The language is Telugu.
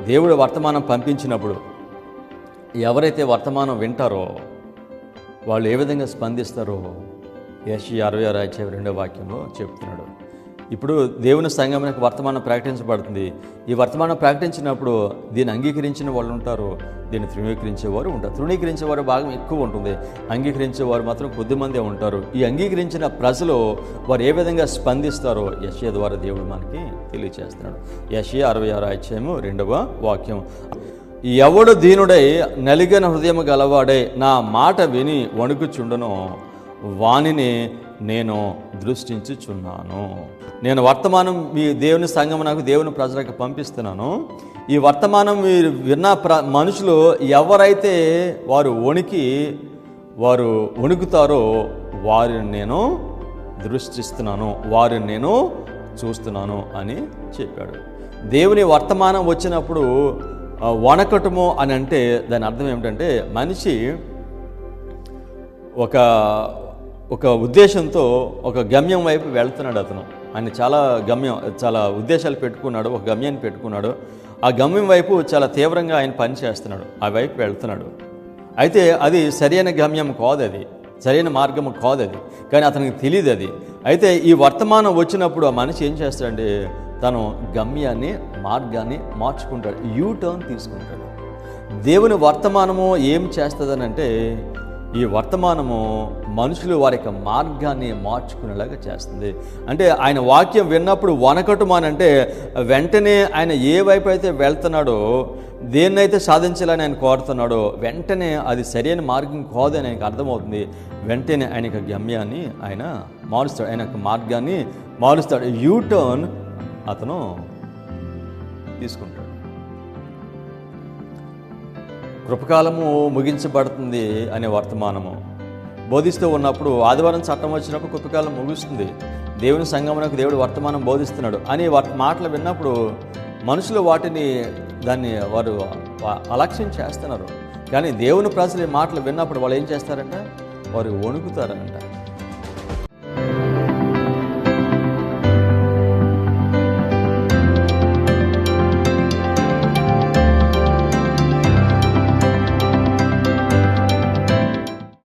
దేవుడు వర్తమానం పంపించినప్పుడు ఎవరైతే వర్తమానం వింటారో వాళ్ళు ఏ విధంగా స్పందిస్తారో యెషయా 66:2 చెప్తున్నాడు. ఇప్పుడు దేవుని సంఘమునకు వర్తమానం ప్రకటించబడుతుంది. ఈ వర్తమానం ప్రకటించినప్పుడు దీన్ని అంగీకరించిన వాళ్ళు ఉంటారు, దీన్ని తృణీకరించేవారు ఉంటారు. తృణీకరించేవారు భాగం ఎక్కువ ఉంటుంది, అంగీకరించేవారు మాత్రం కొద్దిమందే ఉంటారు. ఈ అంగీకరించిన ప్రజలు వారు ఏ విధంగా స్పందిస్తారో యెషయా ద్వారా దేవుడు మనకి తెలియచేస్తున్నాడు. యెషయా 66:2 ఎవడు దీనుడై నలిగిన హృదయము గలవాడై నా మాట విని వణుకుచుండునో వానిని నేను దృష్టించుచున్నాను. నేను వర్తమానం మీ దేవుని సంఘమునకు దేవుని ప్రజలకు పంపిస్తున్నాను. ఈ వర్తమానం మీరు విన్న మనుషులు ఎవరైతే వారు వణుకుతారో వారిని నేను దృష్టిస్తున్నాను, వారిని నేను చూస్తున్నాను అని చెప్పాడు. దేవుని వర్తమానం వచ్చినప్పుడు వణకటము అని అంటే దాని అర్థం ఏమిటంటే మనిషి ఒక ఉద్దేశంతో ఒక గమ్యం వైపు వెళ్తున్నాడు. అతను ఆయన చాలా ఉద్దేశాలు పెట్టుకున్నాడు, ఒక గమ్యాన్ని పెట్టుకున్నాడు. ఆ గమ్యం వైపు చాలా తీవ్రంగా ఆయన పని చేస్తున్నాడు, ఆ వైపు వెళ్తున్నాడు. అయితే అది సరైన గమ్యం కాదు, అది సరైన మార్గం కాదు, అది కానీ అతనికి తెలియదు అది. అయితే ఈ వర్తమానం వచ్చినప్పుడు ఆ మనిషి ఏం చేస్తాడంటే తను మార్గాన్ని మార్చుకుంటాడు, టర్న్ తీసుకుంటాడు. దేవుని వర్తమానము ఏం చేస్తుందనంటే ఈ వర్తమానము మనుషులు వారి యొక్క మార్గాన్ని మార్చుకునేలాగా చేస్తుంది. అంటే ఆయన వాక్యం విన్నప్పుడు వనకటం అని అంటే వెంటనే ఆయన ఏ వైపు అయితే వెళ్తున్నాడో, దేన్నైతే సాధించాలని ఆయన కోరుతున్నాడో వెంటనే అది సరైన మార్గం కాదని ఆయనకు అర్థమవుతుంది. వెంటనే ఆయన యొక్క గమ్యాన్ని ఆయన మారుస్తాడు, ఆయన యొక్క మార్గాన్ని మారుస్తాడు. టర్న్ అతను తీసుకుంటాడు. కృపకాలము ముగించబడుతుంది అనే వర్తమానము బోధిస్తూ ఉన్నప్పుడు ఆదివారం చట్టం వచ్చినప్పుడు కృపకాలం ముగుస్తుంది, దేవుని సంఘమునకు దేవుడు వర్తమానం బోధిస్తున్నాడు అని మాటలు విన్నప్పుడు మనుషులు దాన్ని వారు అలక్ష్యం చేస్తున్నారు. కానీ దేవుని ప్రజలు ఈ మాటలు విన్నప్పుడు వాళ్ళు ఏం చేస్తారంటే వారు వణుకుతారంట.